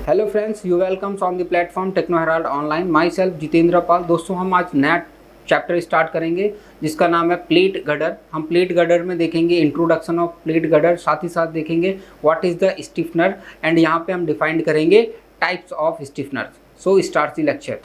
Hello friends, you welcomes on the platform techno herald online. My self Jitendra Pal. दोस्तों, हम आज नया चैप्टर स्टार्ट करेंगे जिसका नाम है प्लेट गर्डर। हम प्लेट गर्डर में देखेंगे इंट्रोडक्शन ऑफ प्लेट गर्डर, साथ ही साथ देखेंगे what is the stiffener, and यहाँ पे हम डिफाइन करेंगे types of stiffener. So start the lecture.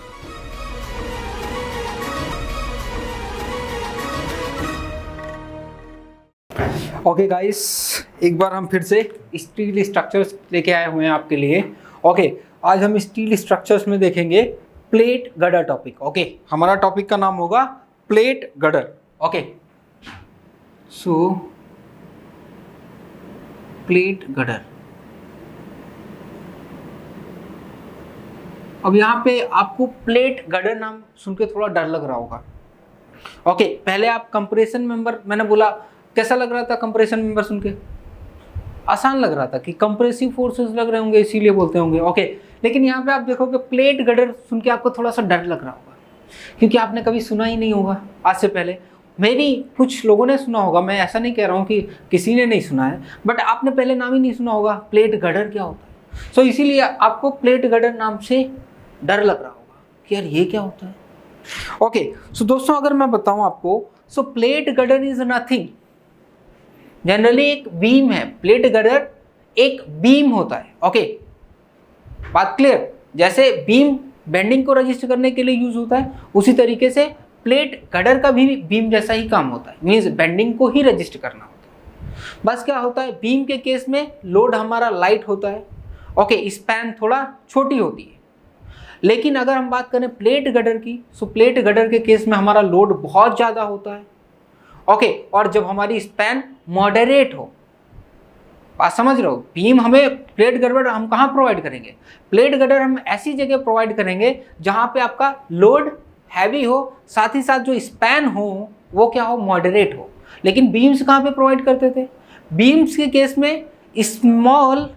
Okay guys, एक बार हम फिर से स्टील स्ट्रक्चर्स लेके आए हुए हैं आपके लिए। ओके, आज हम स्टील स्ट्रक्चर्स में देखेंगे प्लेट गर्डर टॉपिक। ओके, हमारा टॉपिक का नाम होगा प्लेट गर्डर। ओके, सो प्लेट गर्डर। अब यहाँ पे आपको प्लेट गर्डर नाम सुन के थोड़ा डर लग रहा होगा। ओके, पहले आप कंप्रेशन मेंबर, मैंने बोला कैसा लग रहा था कंप्रेशन मेंबर सुन के? आसान लग रहा था कि कंप्रेसिव फोर्सेस लग रहे होंगे इसीलिए बोलते होंगे। ओके, लेकिन यहाँ पे आप देखोगे प्लेट गर्डर सुन के आपको थोड़ा सा डर लग रहा होगा क्योंकि आपने कभी सुना ही नहीं होगा आज से पहले। मेरी कुछ लोगों ने सुना होगा, मैं ऐसा नहीं कह रहा हूँ कि किसी ने नहीं सुना है, बट आपने पहले नाम ही नहीं सुना होगा प्लेट गर्डर क्या होता है। सो इसीलिए आपको प्लेट गर्डर नाम से डर लग रहा होगा कि यार ये क्या होता है। ओके, सो दोस्तों अगर मैं बताऊँ आपको, so plate girder is nothing, generally एक बीम है। प्लेट गर्डर एक बीम होता है। ओके, बात क्लियर? जैसे बीम बेंडिंग को रजिस्ट करने के लिए यूज होता है, उसी तरीके से प्लेट गर्डर का भी बीम जैसा ही काम होता है, मीन्स बेंडिंग को ही रजिस्ट करना होता है। बस क्या होता है, बीम के केस में लोड हमारा लाइट होता है। ओके, स्पैन थोड़ा छोटी होती है। लेकिन अगर हम बात करें प्लेट गर्डर की, सो प्लेट गर्डर के केस में हमारा लोड बहुत ज़्यादा होता है। ओके, और जब हमारी स्पैन मॉडरेट हो, बात समझ रहे हो, बीम हमें प्लेट गर्डर हम कहाँ प्रोवाइड करेंगे? प्लेट गर्डर हम ऐसी जगह प्रोवाइड करेंगे जहाँ पे आपका लोड हैवी हो, साथ ही साथ जो स्पैन हो वो क्या हो, मॉडरेट हो। लेकिन बीम्स कहाँ पे प्रोवाइड करते थे? बीम्स के केस में स्मॉल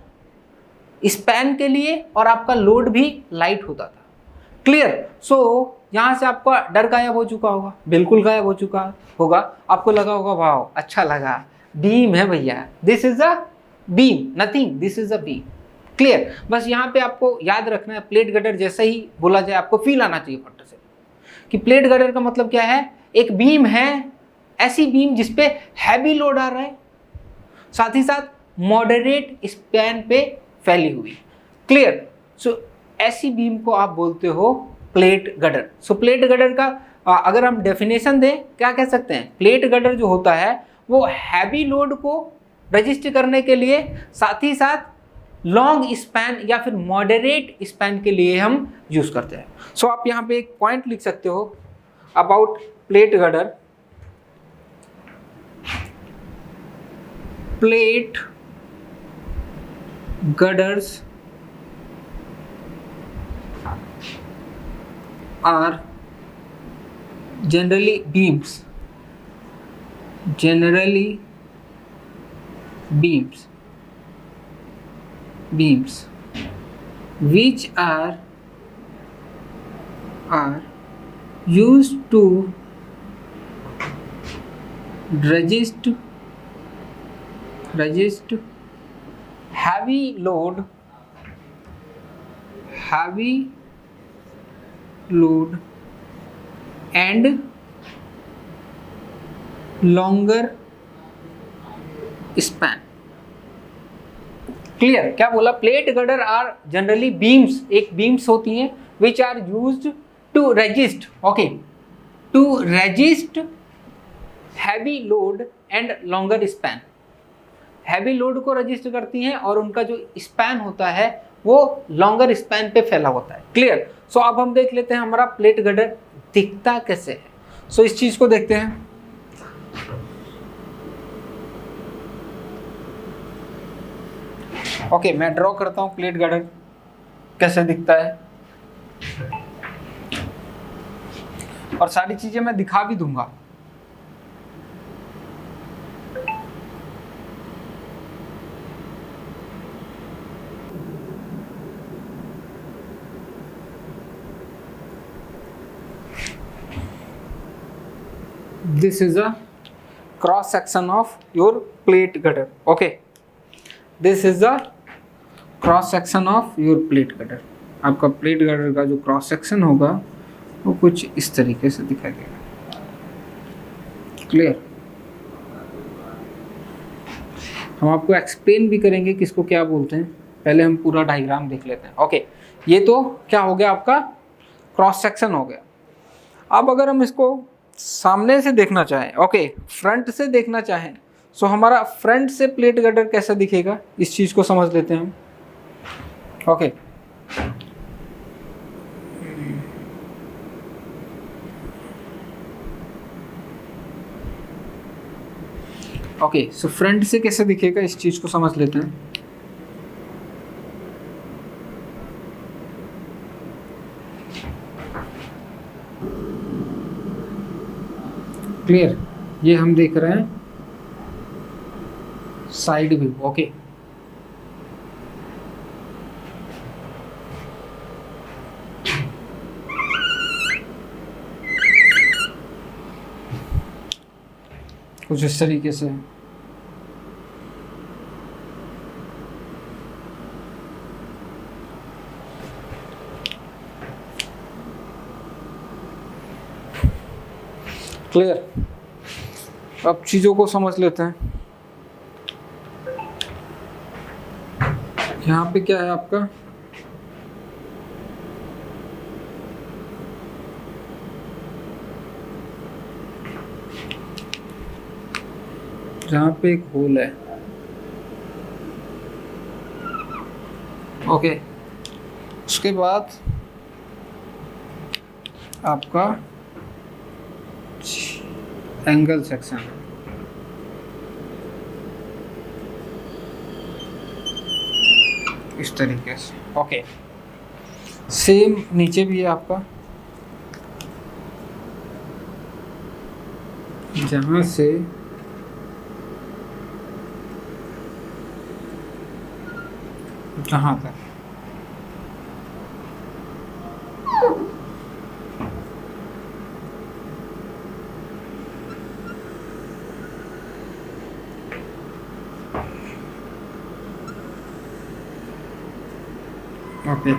स्पैन के लिए और आपका लोड भी लाइट होता था। क्लियर? सो यहाँ से आपका डर गायब हो चुका होगा, बिल्कुल गायब हो चुका होगा। आपको लगा होगा वाह अच्छा लगा, बीम है भैया, this is a beam, nothing, this is a beam. Clear? बस यहाँ पे आपको याद रखना है, प्लेट गर्डर जैसे ही बोला जाए आपको फील आना चाहिए फट से कि प्लेट गर्डर का मतलब क्या है। एक बीम है, ऐसी बीम जिसपे हैवी लोड आ रहा है, साथ ही साथ मॉडरेट स्पैन पे फैली हुई। क्लियर? सो ऐसी बीम को आप बोलते हो प्लेट गर्डर। सो प्लेट गर्डर का अगर हम डेफिनेशन दें, क्या कह सकते हैं? प्लेट गर्डर जो होता है वो हैवी लोड को रजिस्ट करने के लिए, साथ ही साथ लॉन्ग स्पैन या फिर मॉडरेट स्पैन के लिए हम यूज करते हैं। सो आप यहाँ पे एक पॉइंट लिख सकते हो about plate girder. Plate girders are generally beams which are used to resist heavy load and longer span। Clear? क्या बोला? Plate girder are generally beams, एक बीम्स होती हैं which are used to resist, okay, to resist heavy load and longer span. Heavy load को resist करती हैं और उनका जो स्पैन होता है वो लॉन्गर स्पैन पे फैला होता है। क्लियर? सो अब हम देख लेते हैं हमारा प्लेट गर्डर दिखता कैसे है। सो इस चीज को देखते हैं। ओके, मैं ड्रॉ करता हूं प्लेट गर्डर कैसे दिखता है, और सारी चीजें मैं दिखा भी दूंगा। This is a cross section of your plate girder. Okay, this is the cross section of your plate gutter, आपका प्लेट गटर का जो क्रॉस सेक्शन होगा वो कुछ इस तरीके से दिखाई देगा। क्लियर? हम आपको एक्सप्लेन भी करेंगे किसको क्या बोलते हैं, पहले हम पूरा डायग्राम देख लेते हैं। ओके, ये तो क्या हो गया, आपका क्रॉस सेक्शन हो गया। अब अगर हम इसको सामने से देखना चाहें, ओके फ्रंट से देखना चाहें, सो हमारा फ्रंट से प्लेट गटर कैसा दिखेगा, इस चीज़ को समझ लेते हैं हम। ओके, ओके सो फ्रंट से कैसे दिखेगा इस चीज़ को समझ लेते हैं। क्लियर? ये हम देख रहे हैं साइड व्यू। ओके, कुछ इस तरीके से। क्लियर? अब चीज़ों को समझ लेते हैं। यहाँ पे क्या है आपका, जहाँ पे एक होल है। ओके, उसके बाद आपका एंगल सेक्शन, इस तरीके से। ओके, सेम नीचे भी है आपका, जहाँ से जहाँ तक। ओके,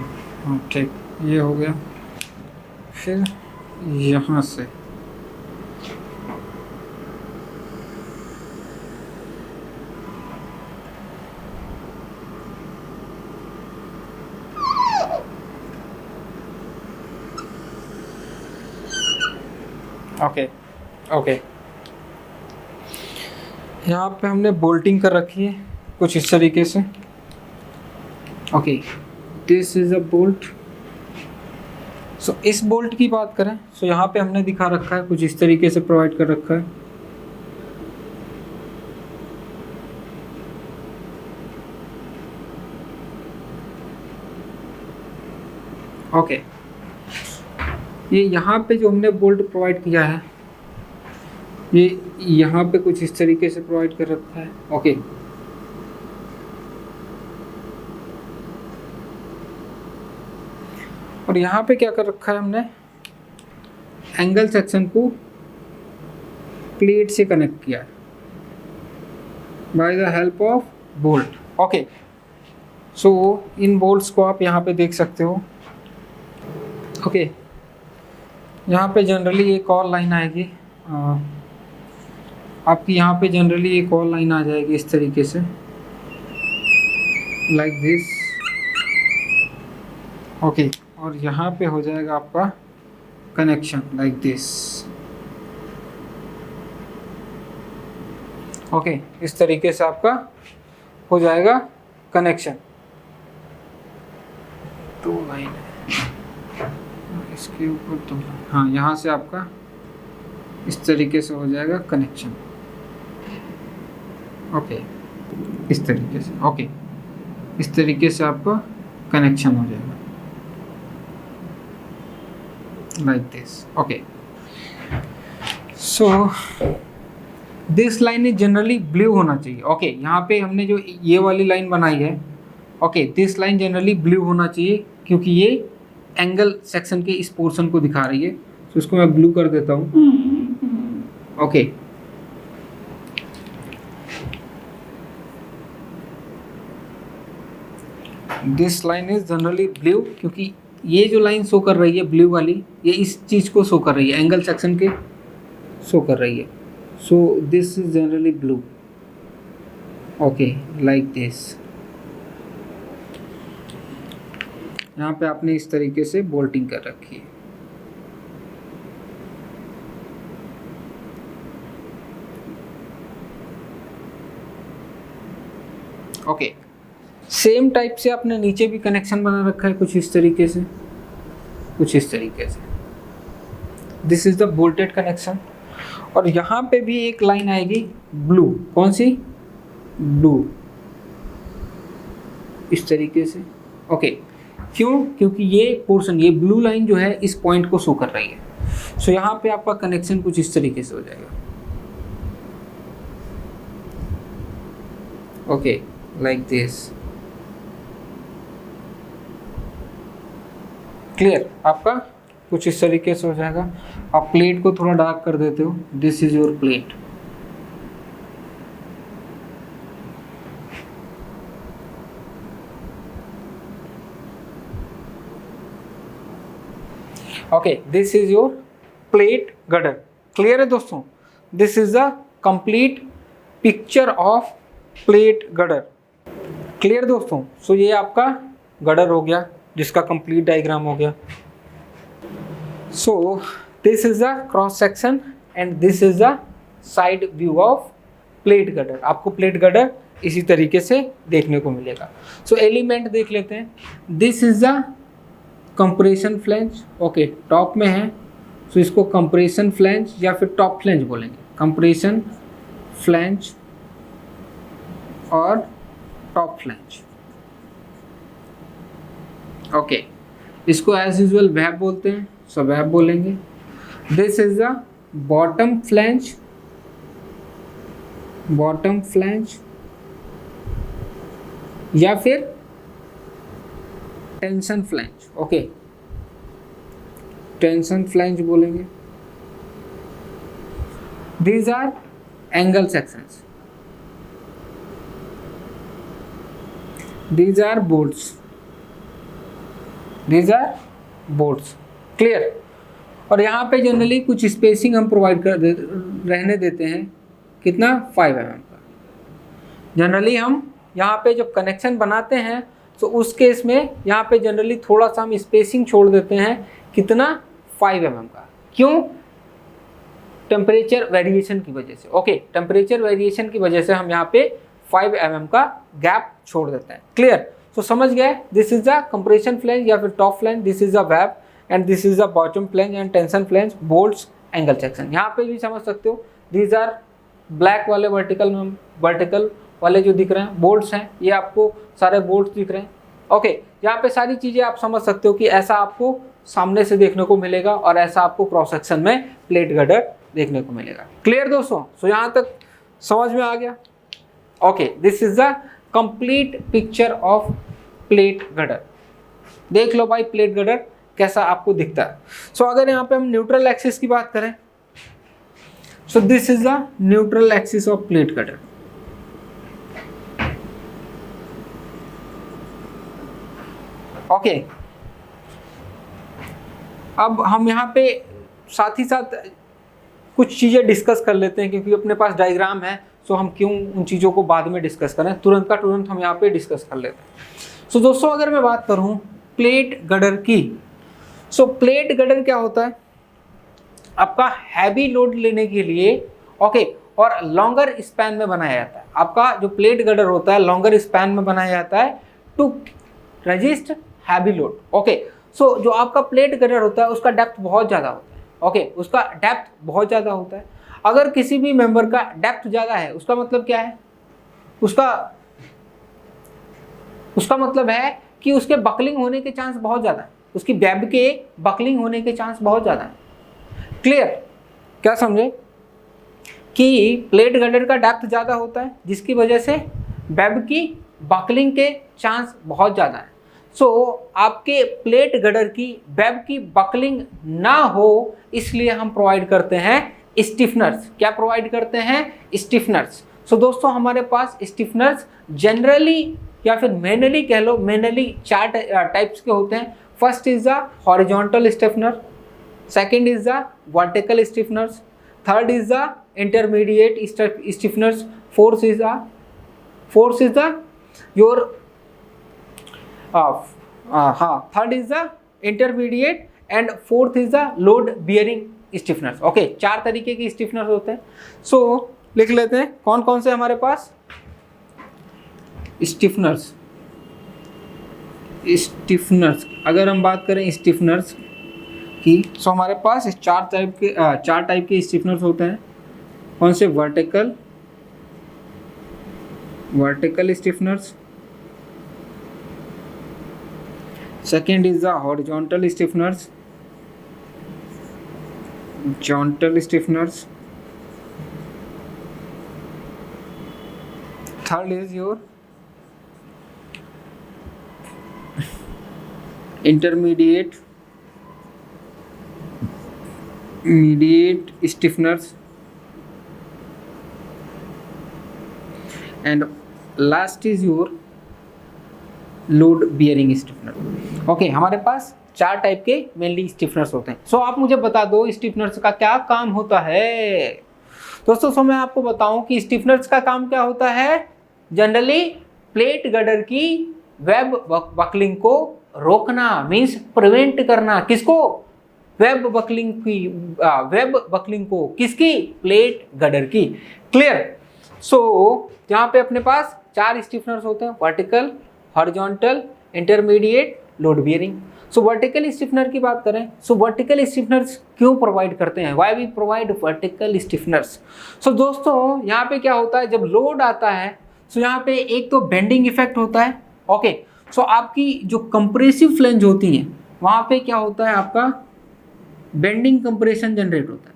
ठीक, ये हो गया। फिर यहाँ से ओके, ओके यहाँ पे हमने बोल्टिंग कर रखी है कुछ इस तरीके से। Okay, this is a bolt. So इस बोल्ट की बात करें, सो यहाँ पे हमने दिखा रखा है कुछ इस तरीके से प्रोवाइड कर रखा है। ओके, ये यहाँ पे जो हमने बोल्ट प्रोवाइड किया है, ये यहाँ पे कुछ इस तरीके से प्रोवाइड कर रखा है। ओके, और यहाँ पे क्या कर रखा है हमने, एंगल सेक्शन को प्लेट से कनेक्ट किया है by the help of bolt. Okay, so इन बोल्ट्स को आप यहाँ पे देख सकते हो। ओके, यहाँ पे जनरली एक और लाइन आएगी, आपकी यहाँ पे जनरली एक और लाइन आ जाएगी इस तरीके से, लाइक दिस। ओके, और यहाँ पे हो जाएगा आपका कनेक्शन लाइक दिस। ओके, इस तरीके से आपका हो जाएगा कनेक्शन। दो लाइन है इसके ऊपर, तो हाँ यहाँ से आपका इस तरीके से हो जाएगा कनेक्शन। ओके, इस तरीके से। ओके, इस तरीके से आपका कनेक्शन हो जाएगा like this. Okay, so this line is generally blue होना चाहिए। ओके, यहाँ पे हमने जो ये वाली लाइन बनाई है, okay this line generally blue होना चाहिए क्योंकि ये एंगल सेक्शन के इस पोर्शन को दिखा रही है। तो इसको मैं ब्लू कर देता हूँ। Okay, this line is generally blue, क्योंकि ये जो लाइन शो कर रही है ब्लू वाली, ये इस चीज को शो कर रही है, एंगल सेक्शन के शो कर रही है. So this is generally blue. Okay, like this. यहाँ पे आपने इस तरीके से बोल्टिंग कर रखी है. ओके, सेम टाइप से आपने नीचे भी कनेक्शन बना रखा है कुछ इस तरीके से, कुछ इस तरीके से. This is the bolted connection. और यहाँ पे भी एक लाइन आएगी ब्लू. कौन सी? ब्लू, इस तरीके से. ओके, क्यों? क्योंकि ये पोर्शन, ये ब्लू लाइन जो है इस पॉइंट को शो कर रही है. सो यहाँ पे आपका कनेक्शन कुछ इस तरीके से हो जाएगा. Okay, like this. क्लियर? आपका कुछ इस तरीके से हो जाएगा. आप प्लेट को थोड़ा डार्क कर देते हो. This is your plate. Okay, this is your plate gutter. Clear है दोस्तों? This is the complete picture of plate gutter. Clear दोस्तों? सो ये आपका गडर हो गया जिसका कंप्लीट डायग्राम हो गया. So this is the cross section and this is the side view of plate gutter. आपको प्लेट गडर इसी तरीके से देखने को मिलेगा. सो एलिमेंट देख लेते हैं. This is the compression flange. Okay, top में है, सो इसको कंप्रेशन फ्लैंज या फिर टॉप फ्लैंज बोलेंगे. कंप्रेशन फ्लैंज और टॉप फ्लैंज. ओके, इसको एज यूजुअल वेब बोलते हैं, सो वेब बोलेंगे. This is the bottom flange, bottom flange या फिर tension flange. Okay, tension flange बोलेंगे. These are angle sections. These are bolts. These are bolts. Clear? और यहाँ पे जनरली कुछ स्पेसिंग हम प्रोवाइड कर रहने देते हैं. कितना? 5 mm का. जनरली हम यहाँ पे जब कनेक्शन बनाते हैं तो उस केस में यहाँ पे जनरली थोड़ा सा हम स्पेसिंग छोड़ देते हैं. कितना? 5 mm का. क्यों? टेम्परेचर वेरिएशन की वजह से. ओके, टेम्परेचर वेरिएशन की वजह से हम यहाँ पे 5 mm का गैप छोड़ देते हैं. क्लियर? तो समझ गए? This is the compression flange या फिर top flange. This is the web and this is the bottom flange and tension flange, bolts, angle section. यहाँ पे भी समझ सकते हो. दीज आर ब्लैक वाले वर्टिकल वाले जो दिख रहे हैं बोल्ट्स हैं. ये आपको सारे बोल्ट्स दिख रहे हैं. ओके, यहाँ पे सारी चीज़ें आप समझ सकते हो कि ऐसा आपको सामने से देखने को मिलेगा और ऐसा आपको क्रॉस सेक्शन में प्लेट गडर देखने को मिलेगा. क्लियर दोस्तों? सो यहाँ तक समझ में आ गया. Okay, this is the complete picture of plate gutter. देख लो भाई प्लेट गडर कैसा आपको दिखता है. सो अगर यहाँ पे हम न्यूट्रल एक्सिस की बात करें, so this is the neutral axis of plate girder. Okay, अब हम यहाँ पे साथ ही साथ कुछ चीज़ें डिस्कस कर लेते हैं क्योंकि अपने पास डायग्राम है. सो हम क्यों उन चीज़ों को बाद में डिस्कस करें, तुरंत का तुरंत हम यहाँ पे डिस्कस कर लेते हैं. सो दोस्तों अगर मैं बात करूँ प्लेट गडर की, सो प्लेट गडर क्या होता है? आपका हैवी लोड लेने के लिए, ओके, और लॉन्गर स्पैन में बनाया जाता है. आपका जो प्लेट गडर होता है लॉन्गर स्पैन में बनाया जाता है to resist heavy load. Okay, so जो आपका प्लेट गडर होता है उसका डेप्थ बहुत ज़्यादा होता है. ओके, उसका डेप्थ बहुत ज़्यादा होता है. अगर किसी भी मेंबर का डेप्थ ज़्यादा है उसका मतलब क्या है? उसका मतलब है कि उसके बकलिंग होने के चांस बहुत ज़्यादा है. उसकी वेब के बकलिंग होने के चांस बहुत ज़्यादा है. क्लियर? क्या समझे? कि प्लेट गडर का डेप्थ ज़्यादा होता है जिसकी वजह से वेब की बकलिंग के चांस बहुत ज़्यादा है. सो आपके प्लेट गडर की वेब की बकलिंग ना हो इसलिए हम प्रोवाइड करते हैं स्टिफनर्स. क्या प्रोवाइड करते हैं? स्टिफनर्स. सो दोस्तों हमारे पास स्टिफनर्स जनरली या फिर मैनुअली कह लो, मैनुअली 4 टाइप्स के होते हैं। First is the horizontal stiffener, second is the vertical stiffeners, third is the intermediate stiffeners, fourth is the your third is the intermediate and fourth is the load bearing stiffeners. Okay, 4 तरीके की स्टिफनर्स होते हैं। सो लिख लेते हैं कौन कौन से हमारे पास स्टिफनर्स। अगर हम बात करें स्टिफनर्स की, सो हमारे पास 4 टाइप के स्टिफनर्स होते हैं। कौन से? Vertical stiffeners, second is the horizontal stiffeners, third is your intermediate stiffeners, and last is your load bearing stiffener। Okay, हमारे पास 4 टाइप के मेनली स्टिफनर्स होते हैं। सो आप मुझे बता दो स्टिफनर्स का क्या काम होता है दोस्तों। सो मैं आपको बताऊं कि स्टिफनर्स का काम क्या होता है। जनरली प्लेट गडर की वेब बकलिंग को रोकना, मींस प्रिवेंट करना। किसको? वेब बकलिंग को। किसकी? प्लेट गडर की। क्लियर? सो यहाँ पे अपने पास 4 स्टिफनर्स होते हैं, vertical, horizontal, intermediate, load bearing. सो वर्टिकल स्टिफनर की बात करें, सो वर्टिकल स्टिफनर्स क्यों प्रोवाइड करते हैं? Why we provide vertical stiffeners? So दोस्तों यहाँ पे क्या होता है, जब लोड आता है सो यहाँ पे एक तो बेंडिंग इफेक्ट होता है। ओके, सो आपकी जो कंप्रेसिव फ्लेंज होती हैं वहाँ पे क्या होता है, आपका बेंडिंग कंप्रेशन जनरेट होता है।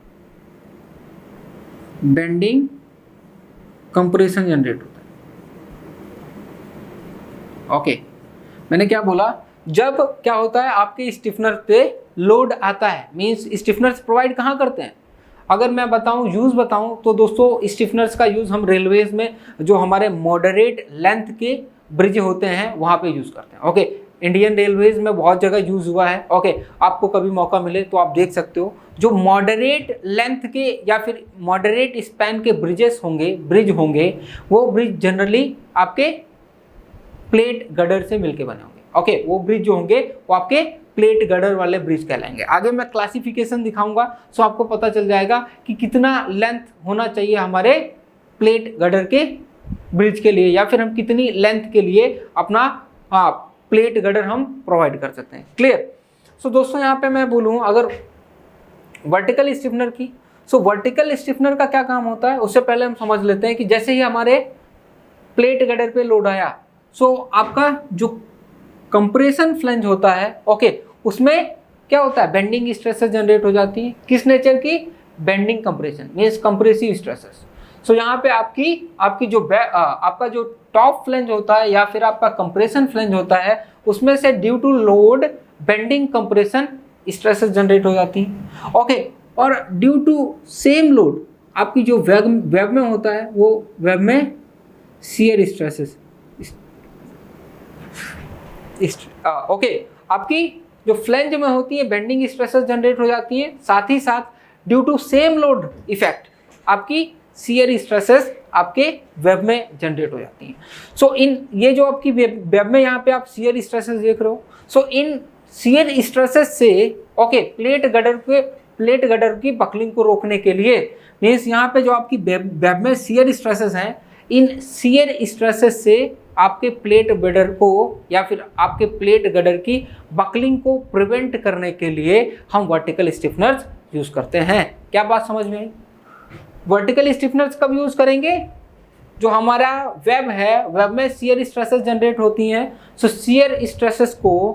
बेंडिंग कंप्रेशन जनरेट होता है। ओके, मैंने क्या बोला, जब क्या होता है आपके स्टिफनर पे लोड आता है, मींस स्टिफनर्स प्रोवाइड कहाँ करते हैं। अगर मैं यूज़ बताऊं तो दोस्तों स्टिफनर्स का यूज़ हम रेलवेज में जो हमारे मॉडरेट लेंथ के ब्रिज होते हैं वहाँ पे यूज़ करते हैं। ओके, इंडियन रेलवेज में बहुत जगह यूज़ हुआ है। ओके, आपको कभी मौका मिले तो आप देख सकते हो। जो मॉडरेट लेंथ के या फिर मॉडरेट स्पैन के ब्रिज होंगे वो ब्रिज जनरली आपके प्लेट गडर से मिलके बने होंगे। ओके, वो ब्रिज जो होंगे वो आपके प्लेट गडर वाले ब्रिज कहलाएंगे। आगे मैं क्लासिफिकेशन दिखाऊंगा, सो आपको पता चल जाएगा कि कितना लेंथ होना चाहिए हमारे प्लेट गडर के ब्रिज के लिए, या फिर हम कितनी लेंथ के लिए अपना प्लेट गडर हम प्रोवाइड कर सकते हैं। क्लियर? सो दोस्तों यहाँ पे मैं बोलूँ अगर वर्टिकल स्टिफनर की, सो वर्टिकल स्टिफनर का क्या काम होता है उससे पहले हम समझ लेते हैं कि जैसे ही हमारे प्लेट गडर पे लोड आया, सो आपका जो कंप्रेशन फ्लेंज होता है, ओके, उसमें क्या होता है, बेंडिंग स्ट्रेसेस जनरेट हो जाती है। किस नेचर की? Bending compression means compressive stresses. So यहाँ पे आपकी जो आपका जो टॉप फ्लेंज होता है या फिर आपका कंप्रेशन फ्लेंज होता है उसमें से due to load bending compression stresses generate हो जाती हैं। ओके, और ड्यू टू सेम लोड आपकी जो वेब में होता है वो वेब में शियर स्ट्रेसेस ओके, आपकी जो फ्लेंज में होती है बेंडिंग स्ट्रेसेस जनरेट हो जाती हैं। साथ ही साथ due to same load effect आपकी शियर स्ट्रेसेस आपके वेब में जनरेट हो जाती हैं। सो इन ये जो आपकी वेब में यहाँ पे आप शियर स्ट्रेसेस देख रहे हो, सो इन शियर स्ट्रेसेस से ओके प्लेट गडर की बकलिंग को रोकने के लिए मीन्स यहाँ पे जो आपकी वेब में शियर स्ट्रेसेस हैं, इन शियर स्ट्रेसेस से आपके प्लेट गडर को या फिर आपके प्लेट गडर की बकलिंग को प्रिवेंट करने के लिए हम वर्टिकल स्टिफनर्स यूज़ करते हैं। क्या बात समझ में आई? वर्टिकल स्टिफनर्स कब यूज़ करेंगे? जो हमारा वेब है, वेब में शियर स्ट्रेसेस जनरेट होती हैं, सो शियर स्ट्रेसेस को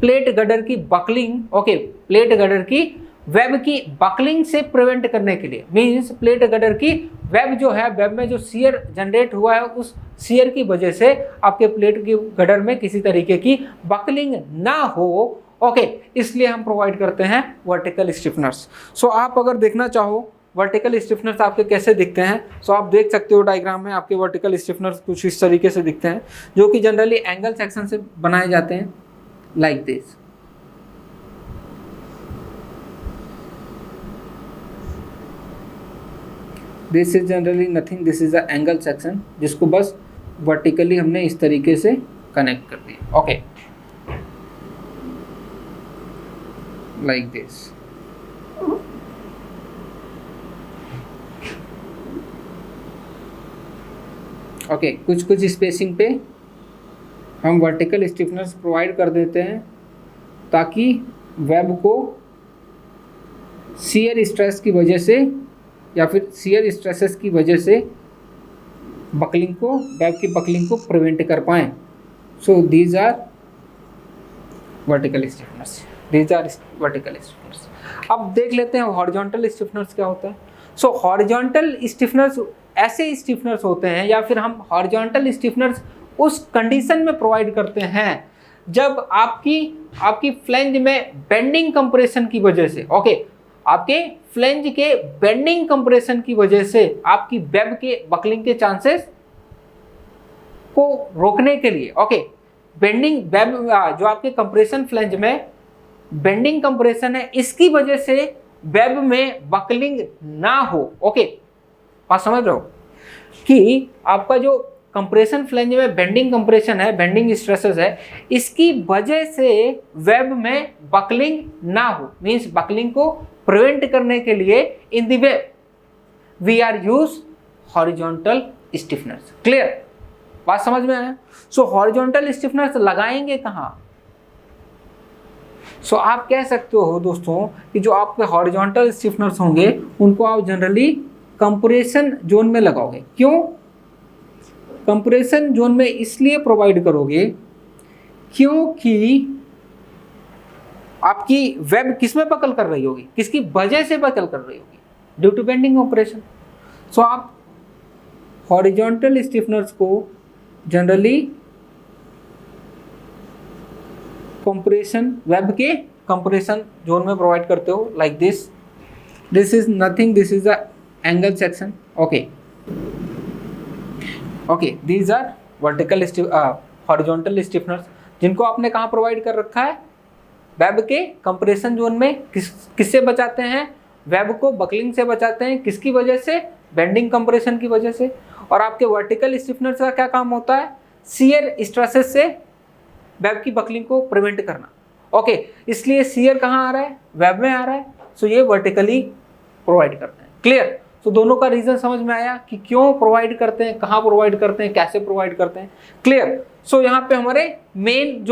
प्लेट गडर की बकलिंग ओके प्लेट गडर की वेब की बकलिंग से प्रिवेंट करने के लिए, मींस प्लेट गडर की वेब जो है, वेब में जो शियर जनरेट हुआ है उस शियर की वजह से आपके प्लेट की गडर में किसी तरीके की बकलिंग ना हो। ओके, इसलिए हम प्रोवाइड करते हैं वर्टिकल स्टिफनर्स। सो आप अगर देखना चाहो वर्टिकल स्टिफनर्स आपके कैसे दिखते हैं। सो आप देख सकते हो डायग्राम में आपके वर्टिकल स्टिफनर्स कुछ इस तरीके से दिखते हैं, जो कि जनरली एंगल सेक्शन से बनाए जाते हैं like this. This is generally nothing, this is a angle section, जिसको बस वर्टिकली हमने इस तरीके से कनेक्ट कर दिया। Okay, like this. ओके, कुछ कुछ स्पेसिंग पे हम वर्टिकल स्टिफनेस प्रोवाइड कर देते हैं ताकि वेब को शियर स्ट्रेस की वजह से या फिर शियर स्ट्रेसेस की वजह से बकलिंग को, वेब की बकलिंग को प्रिवेंट कर पाएँ। So these are vertical stiffness, these are vertical stiffness. अब देख लेते हैं हॉरिजॉन्टल स्टिफनेस क्या होता है। सो हॉरिजॉन्टल स्टिफनेस ऐसे स्टिफनर्स होते हैं, या फिर हम हॉरिजॉन्टल स्टिफनर्स उस कंडीशन में प्रोवाइड करते हैं जब आपकी फ्लेंज में बेंडिंग कंप्रेशन की वजह से, ओके, आपके फ्लेंज के बेंडिंग कंप्रेशन की वजह से आपकी वेब के बकलिंग के चांसेस को रोकने के लिए, ओके, बेंडिंग वेब जो आपके कंप्रेशन फ्लेंज में बेंडिंग कंप्रेशन है, इसकी वजह से वेब में बकलिंग ना हो। ओके, बात समझ रहे हो कि आपका जो कंप्रेशन फ्लेंज में बेंडिंग कंप्रेशन है, बेंडिंग स्ट्रेसेस है, इसकी वजह से वेब में बकलिंग ना हो, मींस बकलिंग को प्रिवेंट करने के लिए in the web we are use horizontal stiffeners. Clear, बात समझ में आया। सो हॉरिजॉन्टल स्टिफनर्स लगाएंगे कहाँ। सो आप कह सकते हो दोस्तों कि जो आपके हॉरिजॉन्टल स्टिफनर्स होंगे उनको आप जनरली कंप्रेशन जोन में लगाओगे। क्यों कंप्रेशन जोन में इसलिए प्रोवाइड करोगे क्योंकि आपकी वेब किस में बकल कर रही होगी, किसकी वजह से बकल कर रही होगी, due to bending operation. So आप हॉरिजॉन्टल स्टिफनर्स को जनरली कंप्रेशन, वेब के कंप्रेशन जोन में प्रोवाइड करते हो like this. This is nothing, this is a angle section. Okay okay, these are vertical horizontal stiffeners, जिनको आपने कहाँ प्रोवाइड कर रखा है, वेब के कंप्रेशन जोन में। किससे बचाते हैं, वेब को बकलिंग से बचाते हैं, किसकी वजह से, बेंडिंग कंप्रेशन की वजह से। और आपके वर्टिकल स्टिफनर्स का क्या काम होता है, शियर स्ट्रेसेस से वेब की बकलिंग को प्रिवेंट करना। ओके, इसलिए शियर कहाँ आ रहा है, वेब में आ रहा है। सो ये वर्टिकली प्रोवाइड करते हैं। क्लियर, तो दोनों का रीजन समझ में आया कि क्यों प्रोवाइड करते हैं, कहाँ प्रोवाइड करते हैं, कैसे प्रोवाइड करते हैं। क्लियर। सो यहाँ पे हमारे मेन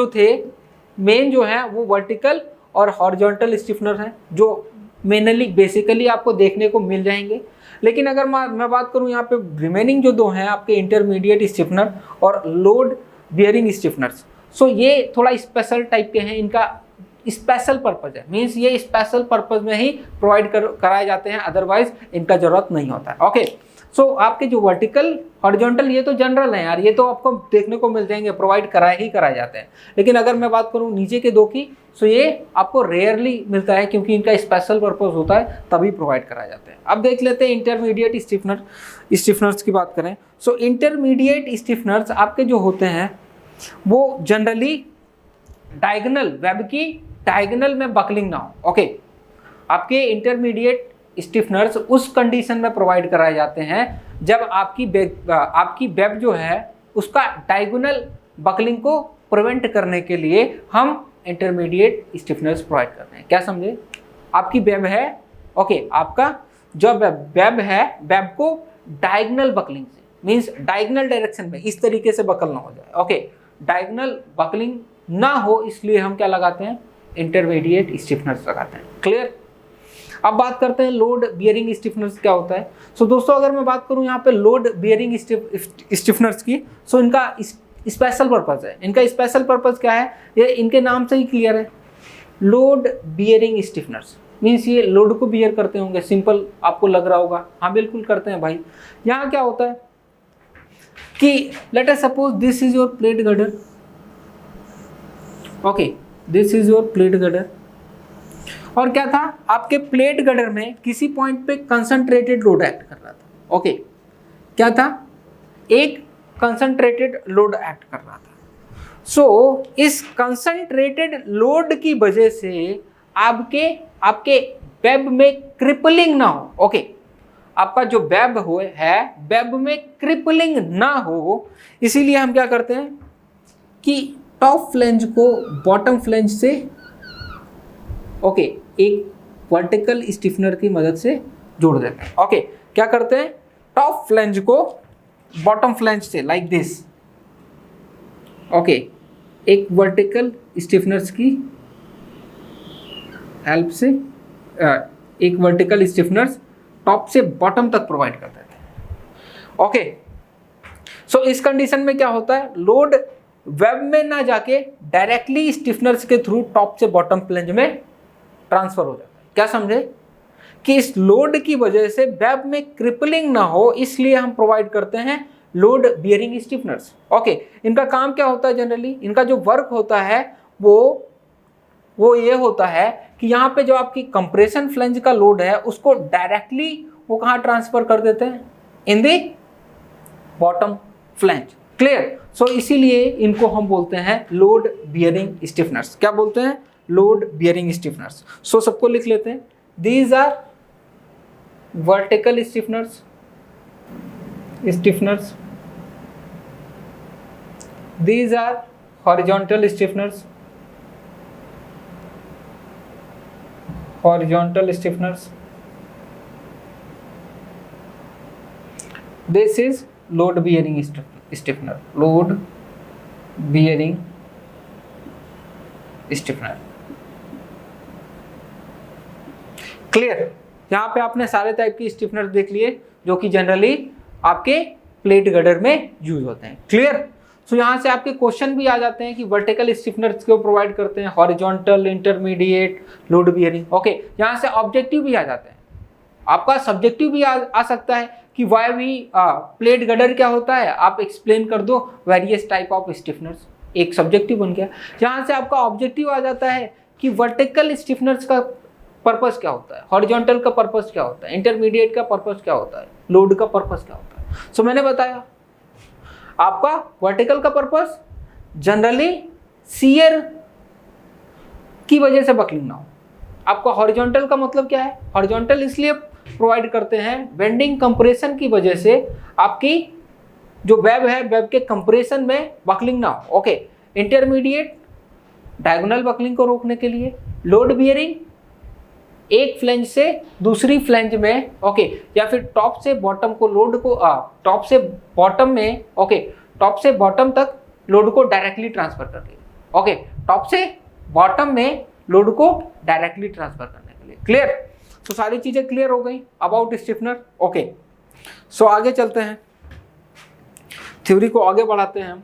जो है वो वर्टिकल और हॉरिजॉन्टल स्टिफनर हैं, जो मेनली बेसिकली आपको देखने को मिल जाएंगे। लेकिन अगर मैं बात करूँ यहाँ पे रिमेनिंग जो दो हैं आपके इंटरमीडिएट स्टिफनर और लोड बियरिंग स्टिफनर्स, सो ये थोड़ा स्पेशल टाइप के हैं, इनका स्पेशल पर्पज है, मीन्स ये स्पेशल पर्पज में ही प्रोवाइड कराए जाते हैं, अदरवाइज इनका जरूरत नहीं होता है। ओके, सो आपके जो वर्टिकल हॉरिजॉन्टल ये तो जनरल है यार, ये तो आपको देखने को मिल जाएंगे, प्रोवाइड कराए जाते हैं। लेकिन अगर मैं बात करूँ नीचे के दो की, सो ये आपको रेयरली मिलता है क्योंकि इनका स्पेशल पर्पज होता है, तभी प्रोवाइड कराए जाते हैं। अब देख लेते हैं इंटरमीडिएट स्टिफनर्स की बात करें। सो इंटरमीडिएट स्टिफनर्स आपके जो होते हैं वो जनरली डायगोनल, वेब की डायगोनल में बकलिंग ना हो। ओके, आपके इंटरमीडिएट स्टिफनर्स उस कंडीशन में प्रोवाइड कराए जाते हैं जब आपकी वेब जो है उसका डायगोनल बकलिंग को प्रिवेंट करने के लिए हम इंटरमीडिएट स्टिफनर्स प्रोवाइड करते हैं। क्या समझे, आपकी वेब है, ओके, आपका जो वेब है, वेब को डायगोनल बकलिंग से, मीन्स डायगोनल डायरेक्शन में इस तरीके से बकल ना हो जाए। ओके, डायगोनल बकलिंग ना हो इसलिए हम क्या लगाते हैं, इंटरमीडिएट स्टिफनर्स लगाते हैं। क्लियर। अब बात करते हैं लोड बियरिंग स्टिफनर्स क्या होता है। सो दोस्तों अगर मैं बात करूं यहाँ पे लोड बियरिंग स्टिफनर्स की, सो इनका स्पेशल पर्पज है। इनका स्पेशल पर्पज क्या है, ये इनके नाम से ही क्लियर है, लोड बियरिंग स्टिफनर्स, मीन्स ये लोड को बियर करते होंगे। सिंपल आपको लग रहा होगा, हाँ बिल्कुल करते हैं भाई। यहाँ क्या होता है कि let us suppose this is your plate girder. Okay, this is your plate girder और क्या था, आपके प्लेट गडर में किसी पॉइंट पे कंसंट्रेटेड लोड एक्ट कर रहा था। ओके, क्या था, एक कंसंट्रेटेड लोड एक्ट कर रहा था। सो इस कंसंट्रेटेड लोड की वजह से आपके वेब में क्रिपलिंग ना हो। ओके, आपका जो वेब है, वेब में क्रिपलिंग ना हो, इसीलिए हम क्या करते हैं कि टॉप फ्लेंज को बॉटम फ्लेंज से एक वर्टिकल स्टिफनर की मदद से जोड़ देते हैं। ओके, क्या करते हैं, टॉप फ्लेंज को बॉटम फ्लेंज से लाइक दिस, एक वर्टिकल स्टिफनर्स की हेल्प से एक वर्टिकल स्टिफनर्स टॉप से बॉटम तक प्रोवाइड कर देते हैं। ओके, सो इस कंडीशन में क्या होता है, लोड वेब में ना जाके डायरेक्टली स्टिफनर्स के थ्रू टॉप से बॉटम फ्लेंज में ट्रांसफर हो जाता है। क्या समझे कि इस लोड की वजह से वेब में क्रिपलिंग ना हो, इसलिए हम प्रोवाइड करते हैं लोड बियरिंग स्टिफनर्स। ओके, इनका काम क्या होता है, जनरली इनका जो वर्क होता है वो ये होता है कि यहाँ पे जो आपकी कंप्रेशन फ्लेंज का लोड है उसको डायरेक्टली वो कहाँ ट्रांसफर कर देते हैं, in the bottom flange. Clear. So इसीलिए इनको हम बोलते हैं लोड बियरिंग स्टिफनर्स। क्या बोलते हैं, लोड बियरिंग स्टिफनर्स। सो सबको लिख लेते हैं, these are vertical stiffeners, these are horizontal stiffeners, this is load bearing stiffener, clear. यहाँ पे आपने सारे टाइप की स्टिफनर देख लिए जो कि जनरली आपके प्लेट गडर में यूज होते हैं। क्लियर। सो यहाँ से आपके क्वेश्चन भी आ जाते हैं कि वर्टिकल स्टिफनर्स क्यों प्रोवाइड करते हैं, horizontal, intermediate, load bearing. Okay, यहाँ से ऑब्जेक्टिव भी आ जाते हैं, आपका सब्जेक्टिव भी आ सकता है कि वाई वी प्लेट गडर क्या होता है, आप एक्सप्लेन कर दो वेरियस टाइप ऑफ स्टिफनर्स, एक सब्जेक्टिव बन गया। यहाँ से आपका ऑब्जेक्टिव आ जाता है कि वर्टिकल स्टिफनर्स का पर्पस क्या होता है, हॉरिजॉन्टल का पर्पस क्या होता है, इंटरमीडिएट का पर्पस क्या होता है, लोड का पर्पस क्या होता है। सो मैंने बताया आपका वर्टिकल का पर्पस जनरली शियर की वजह से बकलिंग ना हो। आपका हॉरिजॉन्टल का मतलब क्या है, हॉरिजॉन्टल इसलिए प्रोवाइड करते हैं बेंडिंग कंप्रेशन की वजह से आपकी जो वेब है, वेब के कंप्रेशन में बकलिंग ना हो। ओके, इंटरमीडिएट डायगोनल बकलिंग को रोकने के लिए, लोड बियरिंग एक फ्लेंज से दूसरी फ्लेंज में, ओके, या फिर टॉप से बॉटम को लोड को टॉप से बॉटम में, ओके, टॉप से बॉटम तक लोड को डायरेक्टली ट्रांसफर करने के लिए। ओके, टॉप से बॉटम में लोड को डायरेक्टली ट्रांसफर करने के लिए। क्लियर। सो सारी चीजें क्लियर हो गई अबाउट स्टिफनर। ओके, सो आगे चलते हैं, थ्योरी को आगे बढ़ाते हैं हम।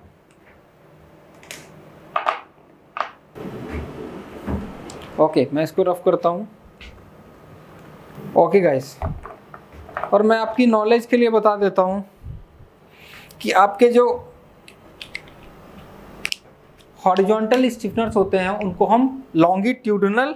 ओके, मैं इसको रफ करता हूं। ओके गाइस, और मैं आपकी नॉलेज के लिए बता देता हूं कि आपके जो हॉरिजॉन्टल स्टिफनर्स होते हैं उनको हम लॉन्गिट्यूडनल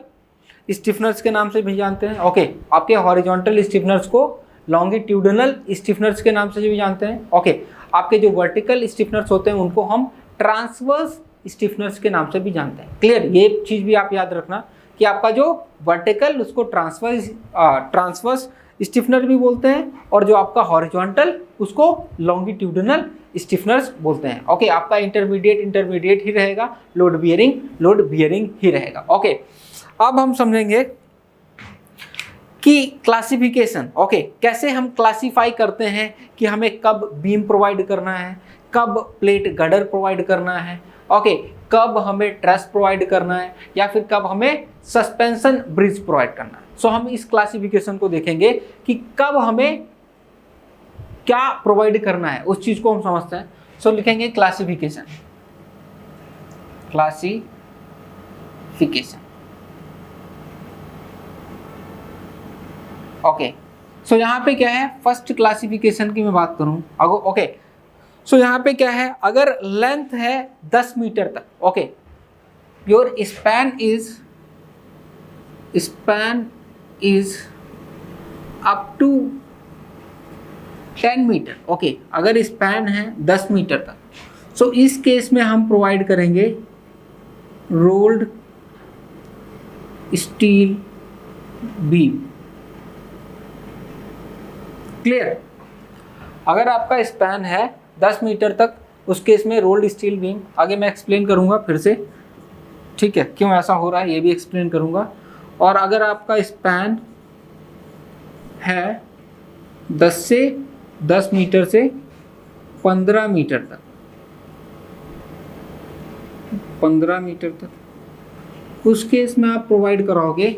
स्टिफनर्स के नाम से भी जानते हैं। ओके, आपके हॉरिजॉन्टल स्टिफनर्स को लॉन्गिट्यूडनल स्टिफनर्स के नाम से भी जानते हैं। ओके, आपके जो वर्टिकल स्टिफनर्स होते हैं उनको हम ट्रांसवर्स स्टिफनर्स के नाम से भी जानते हैं। क्लियर। ये चीज़ भी आप याद रखना कि आपका जो वर्टिकल उसको ट्रांसवर्स स्टिफनर भी बोलते हैं और जो आपका हॉरिजॉन्टल उसको लॉन्गिट्यूडनल स्टिफनर्स बोलते हैं। ओके, आपका इंटरमीडिएट ही रहेगा, लोड बियरिंग ही रहेगा। ओके, अब हम समझेंगे कि क्लासिफिकेशन। ओके, कैसे हम क्लासिफाई करते हैं कि हमें कब बीम प्रोवाइड करना है, कब प्लेट गडर प्रोवाइड करना है, ओके, कब हमें ट्रस प्रोवाइड करना है, या फिर कब हमें सस्पेंशन ब्रिज प्रोवाइड करना है। सो हम इस क्लासिफिकेशन को देखेंगे कि कब हमें क्या प्रोवाइड करना है, उस चीज को हम समझते हैं। सो लिखेंगे क्लासिफिकेशन। ओके, सो यहाँ पे क्या है, फर्स्ट क्लासिफिकेशन की मैं बात करूँ। ओके, सो यहाँ पे क्या है, अगर लेंथ है 10 मीटर तक, okay, your span is span is up to 10 metre. Okay, अगर स्पैन है 10 मीटर तक, सो इस केस में हम प्रोवाइड करेंगे रोल्ड स्टील बीम। क्लियर? अगर आपका स्पैन है 10 मीटर तक, उस केस में रोल्ड स्टील बीम, आगे मैं एक्सप्लेन करूंगा फिर से, ठीक है, क्यों ऐसा हो रहा है ये भी एक्सप्लेन करूंगा। और अगर आपका स्पैन है 10 मीटर से 15 मीटर तक, 15 मीटर तक, उस केस में आप प्रोवाइड कराओगे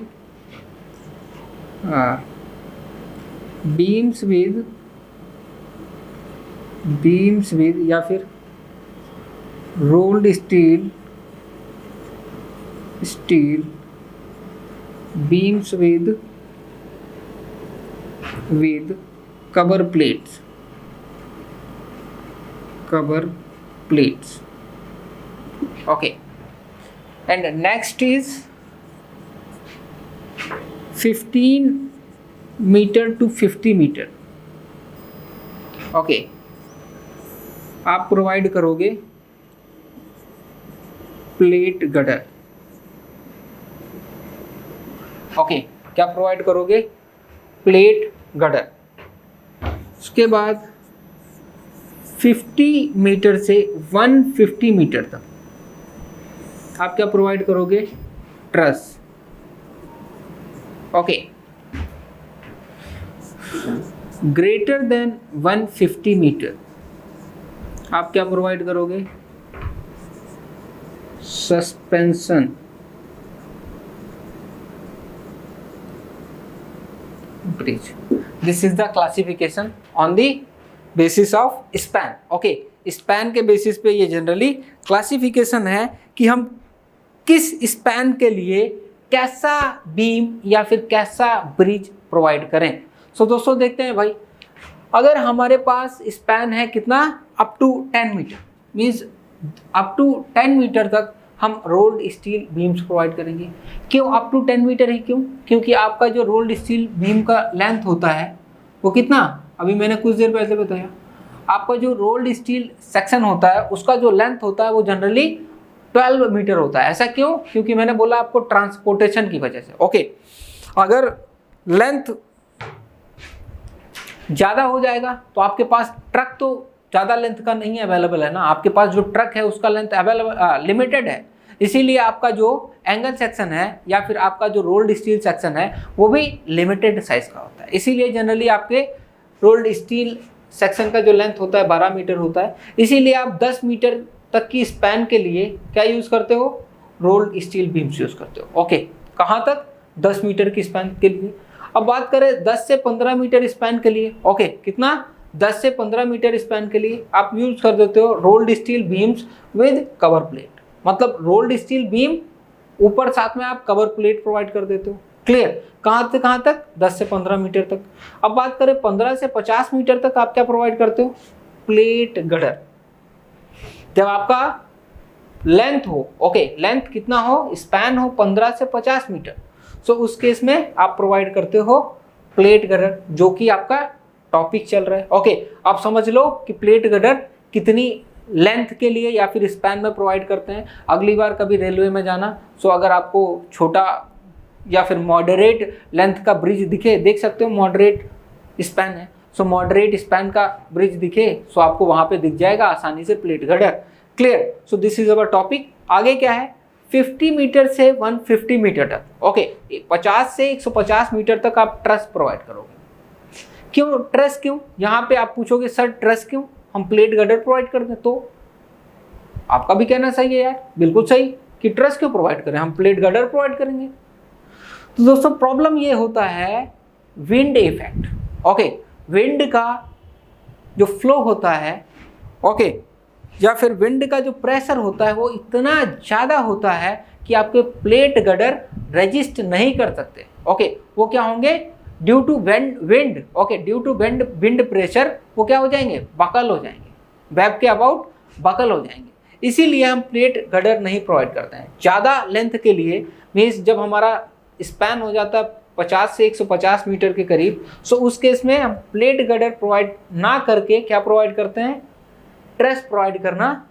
बीम्स विद या फिर rolled steel beams with cover plates। Okay, and next is 15 metre to 50 metre. Okay, आप प्रोवाइड करोगे प्लेट गटर। ओके, क्या प्रोवाइड करोगे? Plate girder. उसके बाद 50 मीटर से 150 मीटर तक आप क्या प्रोवाइड करोगे? Truss. Okay, greater than 150 metre आप क्या प्रोवाइड करोगे? Suspension bridge. This is the classification on the basis of span. Okay, span के बेसिस पे ये जनरली क्लासिफिकेशन है कि हम किस स्पैन के लिए कैसा बीम या फिर कैसा ब्रिज प्रोवाइड करें। सो दोस्तों देखते हैं भाई, अगर हमारे पास स्पैन है कितना, up to 10 metre, means up to 10 metre तक हम रोल्ड स्टील बीम्स प्रोवाइड करेंगे। क्यों अप टू 10 मीटर है? क्यों? क्योंकि आपका जो रोल्ड स्टील बीम का लेंथ होता है वो कितना, अभी मैंने कुछ देर पहले बताया, आपका जो रोल्ड स्टील सेक्शन होता है उसका जो लेंथ होता है वो जनरली 12 मीटर होता है। ऐसा क्यों? क्योंकि मैंने बोला आपको ट्रांसपोर्टेशन की वजह से। ओके, अगर लेंथ ज़्यादा हो जाएगा तो आपके पास ट्रक तो ज़्यादा लेंथ का नहीं अवेलेबल है ना, आपके पास जो ट्रक है उसका लेंथ अवेलेबल लिमिटेड है, इसीलिए आपका जो एंगल सेक्शन है या फिर आपका जो रोल्ड स्टील सेक्शन है वो भी लिमिटेड साइज का होता है। इसीलिए जनरली आपके रोल्ड स्टील सेक्शन का जो लेंथ होता है 12 मीटर होता है, इसीलिए आप 10 मीटर तक की स्पैन के लिए क्या यूज़ करते हो? रोल्ड स्टील बीम्स यूज़ करते हो। ओके, कहाँ तक? 10 मीटर की स्पैन के लिए। अब बात करें 10 से 15 मीटर स्पैन के लिए। ओके, कितना? 10 से 15 मीटर स्पैन के लिए आप यूज कर देते हो rolled steel beams with cover plate. मतलब रोल्ड स्टील बीम ऊपर साथ में आप कवर प्लेट प्रोवाइड कर देते हो। क्लियर? कहाँ से कहाँ तक? 10 से 15 मीटर तक। अब बात करें 15 से 50 मीटर तक आप क्या प्रोवाइड करते हो? Plate gutter. जब आपका लेंथ हो, ओके, लेंथ कितना हो, स्पैन हो 15 से 50 मीटर, सो उस केस में आप प्रोवाइड करते हो प्लेट गटर, जो कि आपका टॉपिक चल रहा है। ओके, आप समझ लो कि प्लेट गटर कितनी लेंथ के लिए या फिर स्पैन में प्रोवाइड करते हैं। अगली बार कभी रेलवे में जाना, सो अगर आपको छोटा या फिर मॉडरेट लेंथ का ब्रिज दिखे, देख सकते हो मॉडरेट स्पैन है, सो मॉडरेट स्पैन का ब्रिज दिखे, सो आपको वहाँ पे दिख जाएगा आसानी से plate gutter. Clear? So this is our topic. आगे क्या है? 50 मीटर से 150 मीटर तक। ओके, 50 से 150 मीटर तक आप ट्रस प्रोवाइड करोगे। क्यों ट्रस? क्यों? यहाँ पे आप पूछोगे सर ट्रस क्यों, हम प्लेट गटर प्रोवाइड करते हैं। तो आपका भी कहना सही है यार, बिल्कुल सही, कि ट्रस क्यों प्रोवाइड करें, हम प्लेट गटर प्रोवाइड करेंगे। तो दोस्तों प्रॉब्लम ये होता है विंड इफेक्ट। ओके, विंड का जो फ्लो होता है, ओके, या फिर विंड का जो प्रेशर होता है वो इतना ज़्यादा होता है कि आपके प्लेट गटर रेजिस्ट नहीं कर सकते। ओके, वो क्या होंगे? Due to wind, okay, due to wind pressure वो क्या हो जाएंगे? बकल हो जाएंगे, वेब के अबाउट बकल हो जाएंगे। इसीलिए हम प्लेट गटर नहीं प्रोवाइड करते हैं ज़्यादा लेंथ के लिए। मीन्स जब हमारा स्पैन हो जाता है 50 से 150 मीटर के करीब, सो उस केस में हम प्लेट गर्डर प्रोवाइड ना करके क्या प्रोवाइड करते हैं, ट्रस प्रोवाइड करना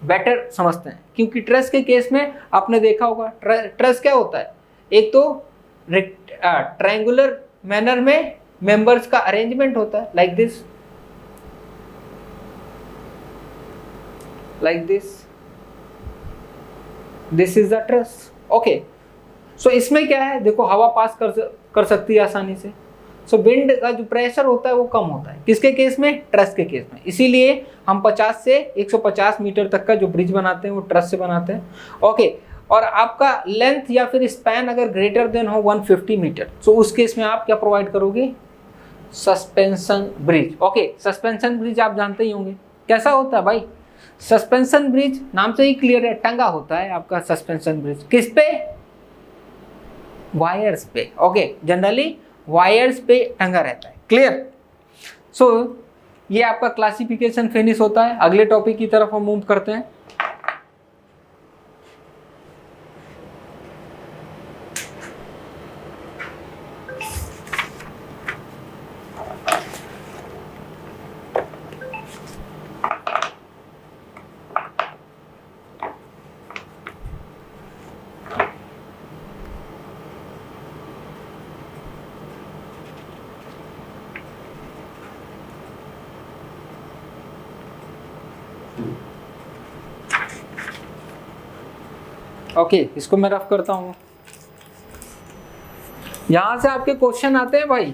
बेटर समझते हैं। क्योंकि ट्रस के केस में आपने देखा होगा ट्रस क्या होता है, एक तो ट्रायंगुलर मैनर में मेंबर्स का अरेंजमेंट होता है, like this, like this is the truss। Okay, so इसमें क्या है, देखो हवा पास कर सकती है आसानी से, सो विंड का जो प्रेशर होता है वो कम होता है, किसके केस में, ट्रस के केस में। इसीलिए हम 50 से 150 मीटर तक का जो ब्रिज बनाते हैं वो ट्रस से बनाते हैं। ओके, और आपका लेंथ या फिर स्पैन अगर ग्रेटर देन हो 150 मीटर, सो उस केस में आप क्या प्रोवाइड करोगे, suspension bridge. Okay, suspension bridge आप जानते ही होंगे कैसा होता है भाई, सस्पेंशन ब्रिज नाम से ही क्लियर है, टंगा होता है आपका सस्पेंशन ब्रिज, किस पे, वायर्स पे। ओके, जनरली वायर्स पे टंगा रहता है, क्लियर। सो ये आपका क्लासिफिकेशन फिनिश होता है। अगले टॉपिक की तरफ हम मूव करते हैं। ओके, इसको मैं रफ करता हूँ। यहां से आपके क्वेश्चन आते हैं भाई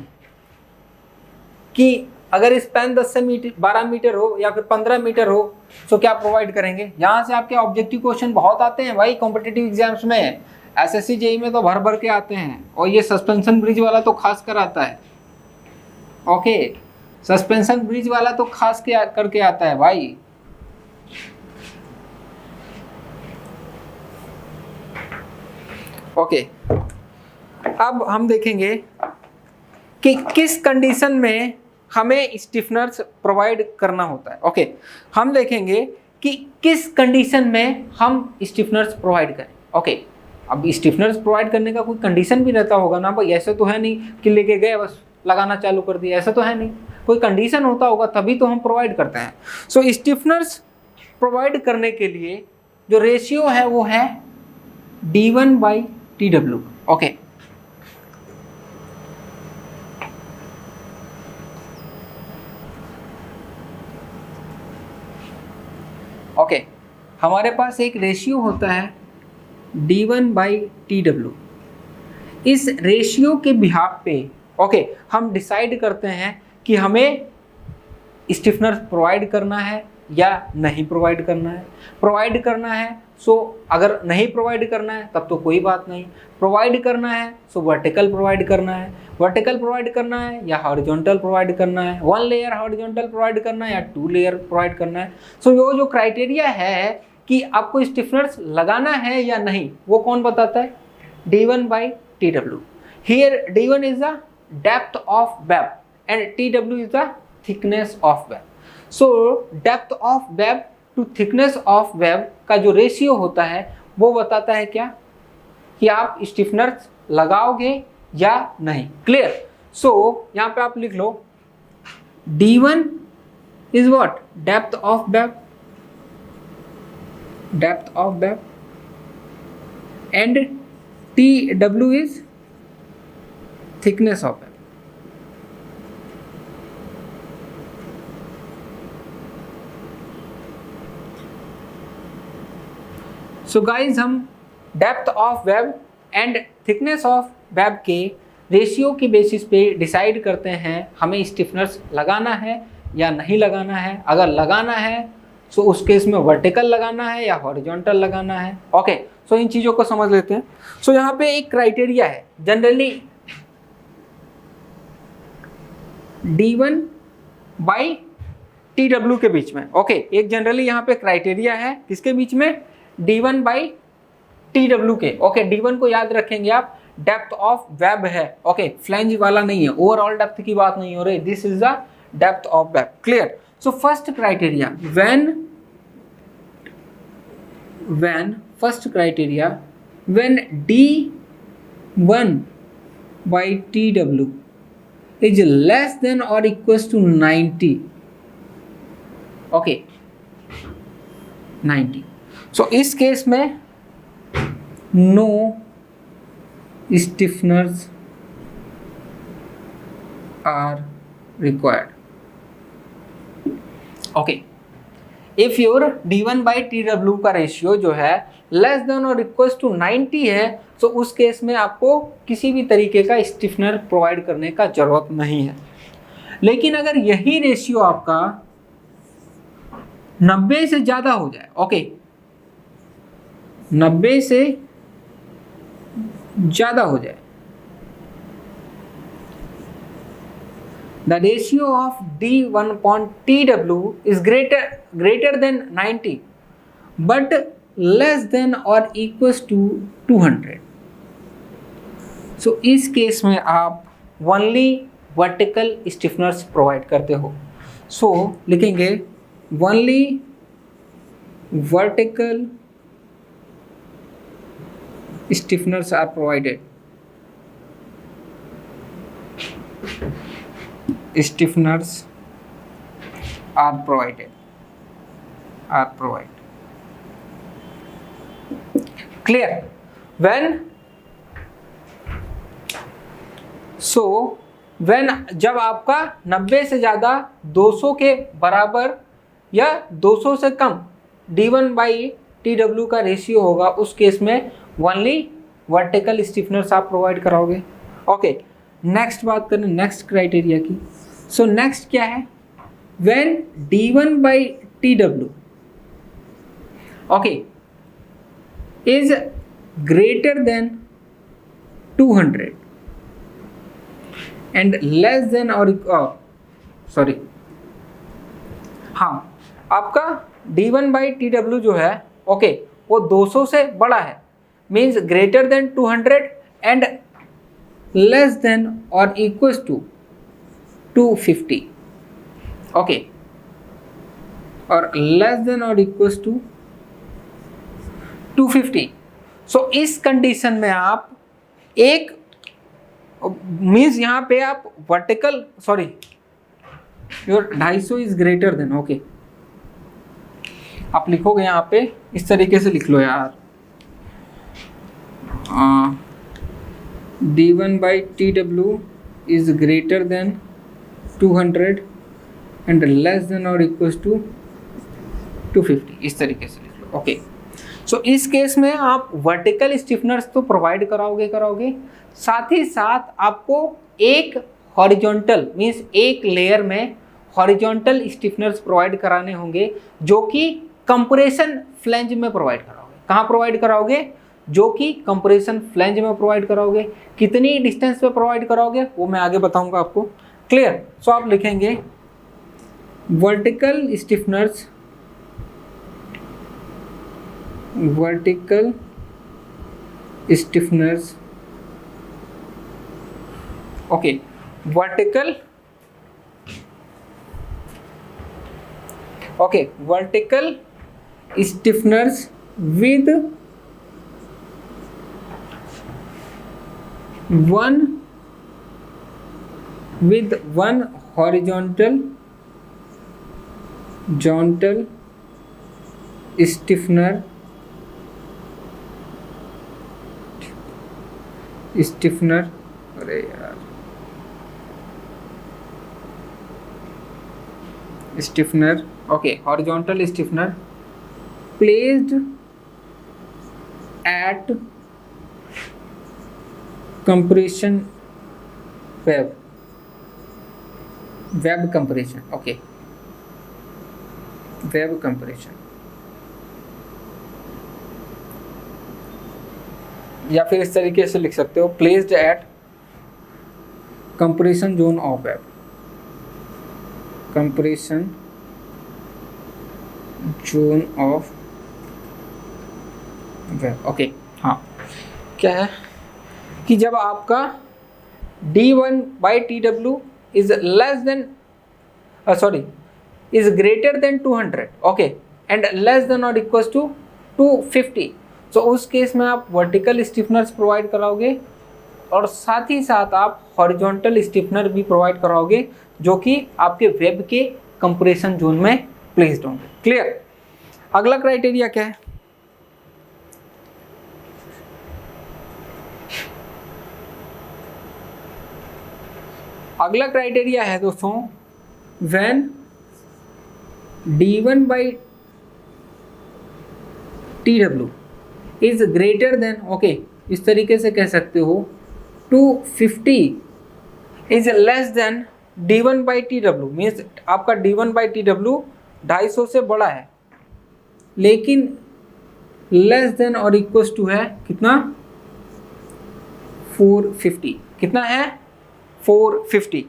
कि अगर स्पैन 10 से 12 मीटर हो या फिर 15 मीटर हो तो क्या प्रोवाइड करेंगे। यहां से आपके ऑब्जेक्टिव क्वेश्चन बहुत आते हैं भाई कॉम्पिटिटिव एग्जाम्स में, एसएससी जेई में तो भर भर के आते हैं, और ये सस्पेंशन ब्रिज वाला तो खास कर आता है। ओके, सस्पेंशन ब्रिज वाला तो खास करके आता है भाई। ओके, अब हम देखेंगे कि किस कंडीशन में हमें स्टिफनर्स प्रोवाइड करना होता है। ओके, हम देखेंगे कि किस कंडीशन में हम स्टिफनर्स प्रोवाइड करें। ओके, अब स्टिफनर्स प्रोवाइड करने का कोई कंडीशन भी रहता होगा ना भाई, ऐसे तो है नहीं कि लेके गए बस लगाना चालू कर दिया, ऐसा तो है नहीं, कोई कंडीशन होता होगा तभी तो हम प्रोवाइड करते हैं। सो स्टिफनर्स प्रोवाइड करने के लिए जो रेशियो है वो है d1/tw। ओके, ओके, हमारे पास एक रेशियो होता है d1/tw। इस रेशियो के बिहाफ पे ओके हम डिसाइड करते हैं कि हमें स्टिफनर प्रोवाइड करना है या नहीं प्रोवाइड करना है। प्रोवाइड करना है सो अगर नहीं प्रोवाइड करना है तब तो कोई बात नहीं, प्रोवाइड करना है सो वर्टिकल प्रोवाइड करना है, वर्टिकल प्रोवाइड करना है या हॉरिजॉन्टल प्रोवाइड करना है, 1 लेयर हॉरिजॉन्टल प्रोवाइड करना है या 2 लेयर प्रोवाइड करना है। सो वो जो क्राइटेरिया है कि आपको स्टिफनर्स लगाना है या नहीं वो कौन बताता है, d1/tw। Here d1 is the depth of web and tw is the thickness of web. So depth of web to thickness of web का जो रेशियो होता है वो बताता है क्या, कि आप स्टिफनर्स लगाओगे या नहीं। क्लियर। सो यहाँ पे आप लिख लो d1 is what, depth of web, depth of web, and tw is thickness of web. So guys हम depth of web and thickness of web के रेशियो की बेसिस पे डिसाइड करते हैं हमें स्टिफनर्स लगाना है या नहीं लगाना है। अगर लगाना है सो उस केस में वर्टिकल लगाना है या हॉरिजॉन्टल लगाना है। ओके, सो इन चीज़ों को समझ लेते हैं। सो यहाँ पे एक क्राइटेरिया है जनरली d1/tw के बीच में। ओके, एक जनरली यहाँ पे क्राइटेरिया है किसके बीच में, d1/tw के। ओके, d1 को याद रखेंगे आप, डेप्थ ऑफ वेब है। ओके, फ्लैंज वाला नहीं है, ओवरऑल डेप्थ की बात नहीं हो रही, this is the depth of web. Clear. So first criteria when first criteria when d 1/TW is less than or equals to 90. Okay, 90. So इस केस में no stiffeners are required. Okay, if your d1/tw का ratio जो है less than और equals to 90 है, तो उस case में आपको किसी भी तरीके का स्टिफनर प्रोवाइड करने का जरूरत नहीं है। लेकिन अगर यही रेशियो आपका 90 से ज्यादा हो जाए, ओके, 90 से ज्यादा हो जाए, the ratio of d1/tw is greater than 90 but less than or equals to 200. so इस केस में आप only vertical stiffeners प्रोवाइड करते हो। so लिखेंगे only vertical stiffeners are provided. Stiffeners are provided. Clear? when जब आपका 90 से ज़्यादा 200 के बराबर या 200 से कम d1/tw का रेशियो होगा, उस केस में ओनली वर्टिकल स्टिफनर्स आप प्रोवाइड कराओगे। ओके, नेक्स्ट बात करें नेक्स्ट क्राइटेरिया की। सो नेक्स्ट क्या है, when d1/tw okay is greater than 200 and less than और सॉरी, हाँ, आपका d1/tw जो है ओके वो 200 से बड़ा है, means greater than 200 and less than और इक्वल्स टू 250, ओके, और लेस देन और इक्वल्स टू 250। सो इस कंडीशन में आप एक मीन्स यहाँ पे आप vertical sorry your 250 is greater than, okay, आप लिखोगे यहाँ पे इस तरीके से लिख लो यार, d1/tw is greater than 200 and less than or equals to 250, इस तरीके से लिख लो। ओके, सो इस केस में आप वर्टिकल स्टिफनर्स तो प्रोवाइड कराओगे, साथ ही साथ आपको एक हॉरिजॉन्टल मीन्स एक लेयर में हॉरिजॉन्टल स्टिफनर्स प्रोवाइड कराने होंगे, जो कि कंप्रेशन फ्लैंज में प्रोवाइड कराओगे। कहाँ प्रोवाइड कराओगे? जो कि कंप्रेशन फ्लैंज में प्रोवाइड कराओगे। कितनी डिस्टेंस पे प्रोवाइड कराओगे वो मैं आगे बताऊंगा आपको। क्लियर? सो आप लिखेंगे vertical stiffeners, okay, vertical stiffeners with one horizontal stiffener अरे यार stiffener, okay, horizontal stiffener placed at compression web compression, okay, web compression, या फिर इस तरीके से लिख सकते हो placed at compression zone of web, compression zone of web, okay. हाँ, क्या है कि जब आपका d1/tw is less than is greater than 200, okay, and less than or equals to 250, so उस केस में आप वर्टिकल स्टिफनर्स प्रोवाइड कराओगे और साथ ही साथ आप हॉरिजॉन्टल स्टिफनर भी प्रोवाइड कराओगे जो कि आपके वेब के कंप्रेशन जोन में प्लेस्ड होंगे। क्लियर। अगला क्राइटेरिया क्या है? अगला क्राइटेरिया है दोस्तों, when d1 by tw is greater than, okay इस तरीके से कह सकते हो, 250 is less than d1 by tw, means आपका d1 by tw 250 से बड़ा है लेकिन लेस देन और इक्वल टू है कितना, 450। कितना है? 450।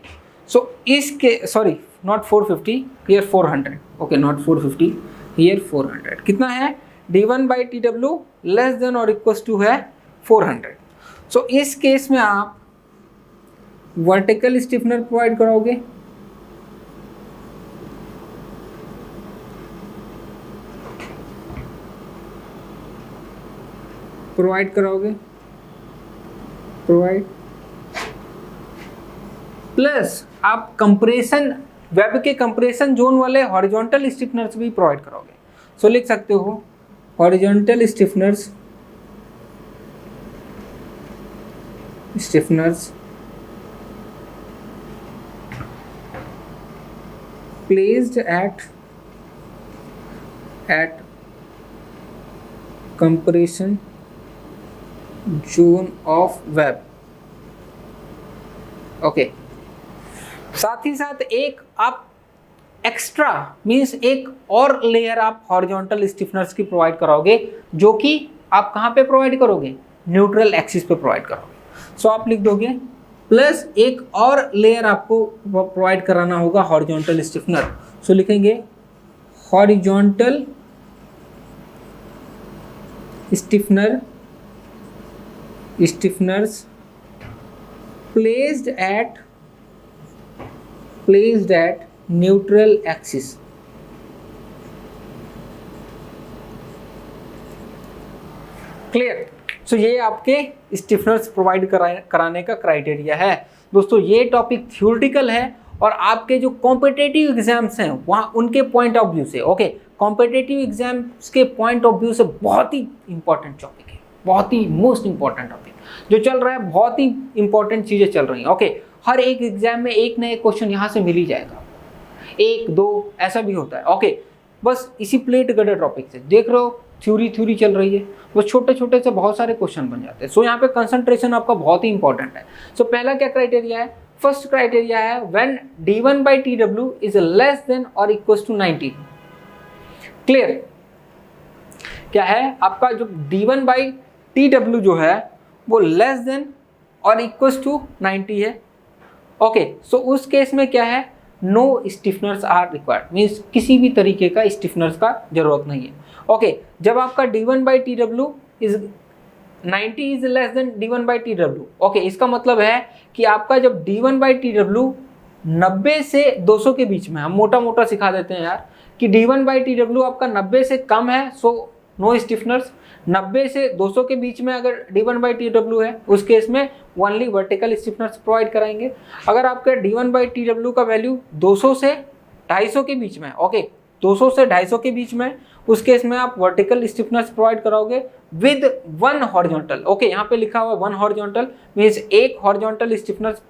सो इसके, sorry not 450, here 400, okay not 450, here 400। कितना है? d1 by tw less than और इक्वल टू है 400। सो इस केस में आप वर्टिकल स्टिफनर प्रोवाइड कराओगे, प्रोवाइड प्लस आप कंप्रेशन, वेब के कंप्रेशन जोन वाले हॉरिजॉन्टल स्टिफनर्स भी प्रोवाइड कराओगे। सो लिख सकते हो horizontal stiffeners placed at compression zone of web. Okay, साथ ही साथ एक आप एक्स्ट्रा मींस एक और लेयर आप हॉरिजॉन्टल स्टिफनर्स की प्रोवाइड कराओगे जो कि आप कहाँ पे प्रोवाइड करोगे? न्यूट्रल एक्सिस पे प्रोवाइड करोगे। सो आप लिख दोगे प्लस एक और लेयर आपको प्रोवाइड कराना होगा हॉरिजॉन्टल स्टिफनर। सो लिखेंगे horizontal stiffeners placed at neutral axis. Clear. So ये आपके स्टिफनर्स प्रोवाइड कराने का क्राइटेरिया है। दोस्तों ये टॉपिक थ्योरेटिकल है और आपके जो कॉम्पिटिटिव एग्जाम्स हैं वहाँ उनके पॉइंट ऑफ व्यू से, ओके कॉम्पिटिटिव एग्जाम्स के पॉइंट ऑफ व्यू से बहुत ही इंपॉर्टेंट टॉपिक है, बहुत ही मोस्ट इंपॉर्टेंट टॉपिक जो चल रहा है, बहुत ही इंपॉर्टेंट चीज़ें चल रही हैं। ओके, हर एक एग्जाम में एक ना एक क्वेश्चन यहाँ से मिल ही जाएगा, एक दो ऐसा भी होता है। ओके, बस इसी प्लेट गडर टॉपिक से देख रहे हो, थ्योरी चल रही है, वो छोटे छोटे से बहुत सारे क्वेश्चन बन जाते हैं। सो यहाँ पे कंसंट्रेशन आपका बहुत ही इंपॉर्टेंट है। सो पहला क्या क्राइटेरिया है? फर्स्ट क्राइटेरिया है when d1 by tw is less than और इक्वल टू 90। क्लियर। क्या है आपका जो d1 by tw जो है वो लेस देन और इक्वल टू 90 है। ओके, सो उस केस में क्या है? नो स्टिफनर्स आर रिक्वायर्ड, मीन्स किसी भी तरीके का स्टिफनर्स का जरूरत नहीं है। ओके, जब आपका d1 by tw is 90 is less than d1 by tw, okay इसका मतलब है कि आपका जब d1 by tw 90 से 200 के बीच में, हम मोटा मोटा सिखा देते हैं यार कि d1 by tw आपका 90 से कम है सो नो स्टिफनर्स, 90 से 200 के बीच में अगर d1 by tw है उस केस में ओनली वर्टिकल स्टिफनर्स प्रोवाइड कराएंगे। अगर आपके d1 by tw का वैल्यू 200 से 250 के बीच में, ओके 200 से 250 के बीच में, उस केस में आप वर्टिकल स्टिफनर्स प्रोवाइड कराओगे विद 1 हॉरिजॉन्टल। ओके, यहाँ पे लिखा हुआ 1 हॉरिजॉन्टल मीन्स एक हॉरिजॉन्टल स्टिफनर्स,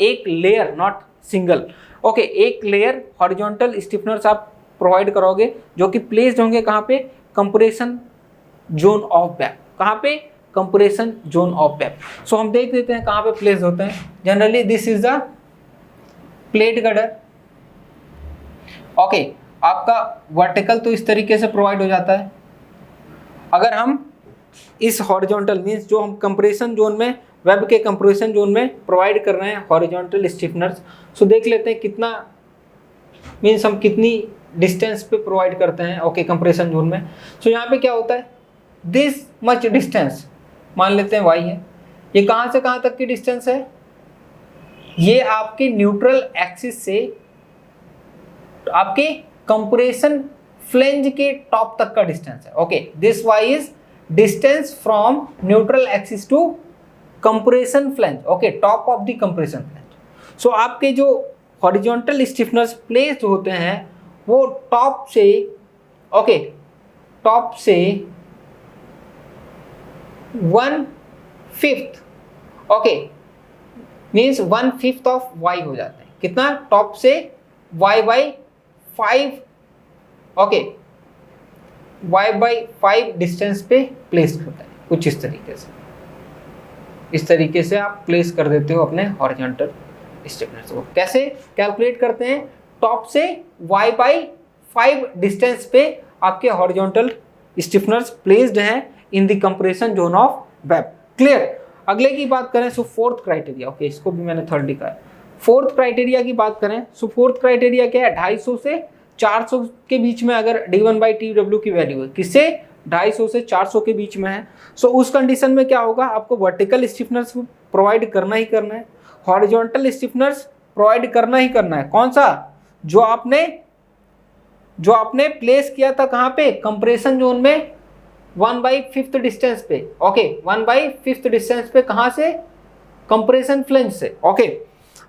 एक लेयर नॉट सिंगल, ओके एक लेयर हॉरिजॉन्टल स्टिफनर्स आप प्रोवाइड करोगे जो कि प्लेस्ड होंगे कहाँ पे? Compression zone of web. कहाँ पे? Compression zone of web. So हम देख लेते हैं कहाँ पे प्लेस होते हैं। Generally this is the plate girder. Okay, आपका वर्टिकल तो इस तरीके से प्रोवाइड हो जाता है। अगर हम इस हॉरिजॉन्टल मीन्स जो हम कंप्रेशन जोन में, वेब के कंप्रेशन जोन में प्रोवाइड कर रहे हैं हॉरिजॉन्टल स्टिफनर्स, सो देख लेते हैं कितना मीन्स हम कितनी डिस्टेंस पे प्रोवाइड करते हैं। ओके, कंप्रेशन जोन में। सो यहाँ पे क्या होता है? दिस मच डिस्टेंस मान लेते हैं y है। ये कहाँ से कहाँ तक की डिस्टेंस है? ये आपके न्यूट्रल एक्सिस से आपके कंप्रेशन फ्लेंज के टॉप तक का डिस्टेंस है। Okay, this y is distance from neutral axis to compression flange, okay, top of the compression flange. So आपके जो हॉरिजॉन्टल स्टिफनर्स प्लेस होते हैं वो टॉप से, ओके, टॉप से 1/5, ओके, मीन्स 1/5 ऑफ y हो जाता है। कितना? टॉप से y/5, ओके, y/5 डिस्टेंस पे प्लेस होता है, कुछ इस तरीके से। इस तरीके से आप प्लेस कर देते हो अपने हॉरिजॉन्टल स्टिफनर्स को। कैसे कैलकुलेट करते हैं? टॉप से y/5 डिस्टेंस पे आपके हॉरिजॉन्टल स्टिफनर्स प्लेस्ड हैं in the compression zone of web. Clear? अगले की बात करें, सो फोर्थ क्राइटेरिया, ओके, इसको भी मैंने थर्ड लिखा है। फोर्थ क्राइटेरिया की बात करें, सो फोर्थ क्राइटेरिया क्या है? 250 से 400 के बीच में अगर d1/tw की वैल्यू है, किससे? 250 से 400 के बीच में है। सो उस कंडीशन में क्या होगा? आपको वर्टिकल स्टिफनर्स प्रोवाइड करना ही करना है, हॉरिजॉन्टल स्टिफनर्स प्रोवाइड करना ही करना है। कौन सा? जो आपने प्लेस किया था कहाँ पे? कंप्रेशन जोन में 1/5 डिस्टेंस पे, ओके, 1/5 डिस्टेंस पे। कहाँ से? कंप्रेशन फ्लैंज से, ओके।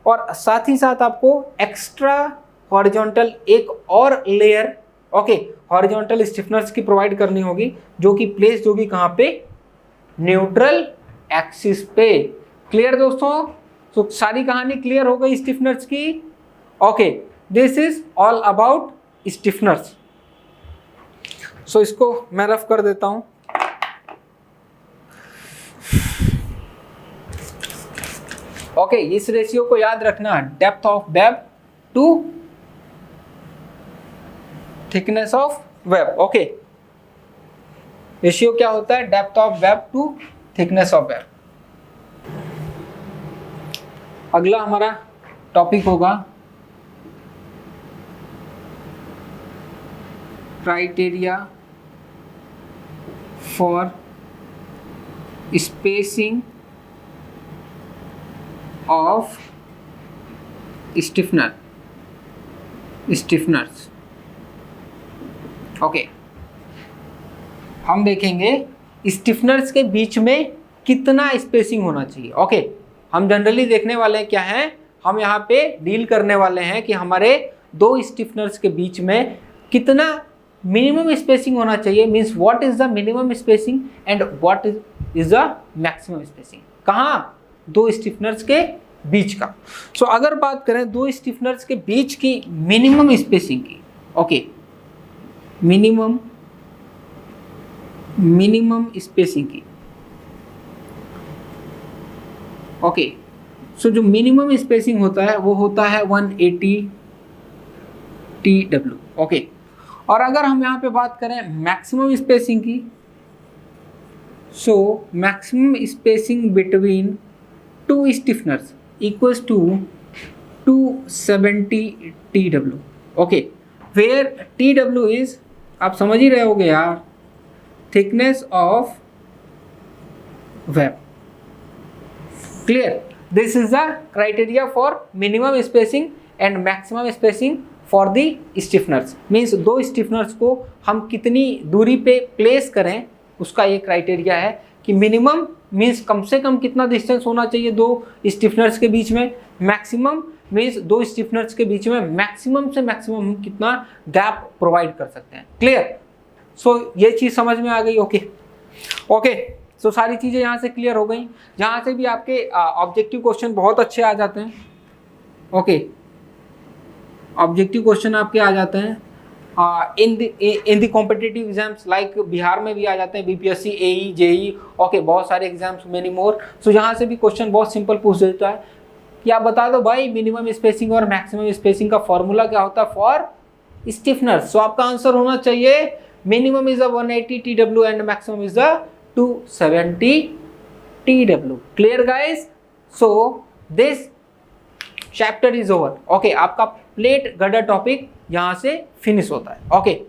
और साथ ही साथ आपको एक्स्ट्रा हॉरिजॉन्टल एक और लेयर, ओके, हॉरिजॉन्टल स्टिफनर्स की प्रोवाइड करनी होगी, जो कि प्लेस होगी कहाँ पे? न्यूट्रल एक्सिस पे। क्लियर दोस्तों? तो सारी कहानी क्लियर हो गई स्टिफनर्स की, okay. This is all about stiffeners. So इसको मैं रफ कर देता हूं। ओके, इस रेशियो को याद रखना, depth of web to thickness of web, okay. Ratio क्या होता है? Depth of web to thickness of web. अगला हमारा टॉपिक होगा criteria for spacing of stiffeners, okay. हम देखेंगे स्टिफनर्स के बीच में कितना स्पेसिंग होना चाहिए, ओके। हम जनरली देखने वाले हैं क्या है? हम यहाँ पे डील करने वाले हैं कि हमारे दो स्टिफनर्स के बीच में कितना मिनिमम स्पेसिंग होना चाहिए, means what is the minimum spacing and what is the maximum spacing. कहाँ? दो स्टिफनर्स के बीच का। सो अगर बात करें दो स्टिफनर्स के बीच की मिनिमम स्पेसिंग की, ओके, मिनिमम स्पेसिंग की, ओके। सो जो मिनिमम स्पेसिंग होता है वो होता है 180 TW, ओके। और अगर हम यहाँ पे बात करें मैक्सिमम स्पेसिंग की, so maximum spacing between two stiffeners equals to 270 TW, okay, where TW is, आप समझ ही रहे होगे यार, thickness of web. Clear? This is the criteria for minimum spacing and maximum spacing for the stiffeners. Means दो stiffeners को हम कितनी दूरी पे प्लेस करें, उसका ये क्राइटेरिया है कि मिनिमम मीन्स कम से कम कितना डिस्टेंस होना चाहिए दो स्टिफनर्स के बीच में, मैक्सिमम मीन्स दो स्टिफनर्स के बीच में मैक्सिमम से मैक्सिमम हम कितना गैप प्रोवाइड कर सकते हैं। क्लियर? सो ये चीज़ समझ में आ गई, ओके। ओके, सो सारी चीज़ें यहाँ से क्लियर हो गई। यहाँ से भी आपके ऑब्जेक्टिव क्वेश्चन बहुत अच्छे आ जाते हैं, ओके। ऑब्जेक्टिव क्वेश्चन आपके आ जाते हैं in the competitive exams, like Bihar में भी आ जाते हैं, बीपीएससी, एई, जेई, ओके, बहुत सारे एग्जाम्स, मेनी मोर। सो यहाँ से भी क्वेश्चन बहुत सिंपल पूछ देता है कि आप बता दो भाई मिनिमम स्पेसिंग और मैक्सिमम स्पेसिंग का फॉर्मूला क्या होता है फॉर स्टिफनर्स। सो आपका आंसर होना चाहिए minimum is 180 TW and maximum is 270 TW। Clear guys? So this chapter is over, okay. आपका प्लेट गर्डर टॉपिक यहाँ से फिनिश होता है, ओके।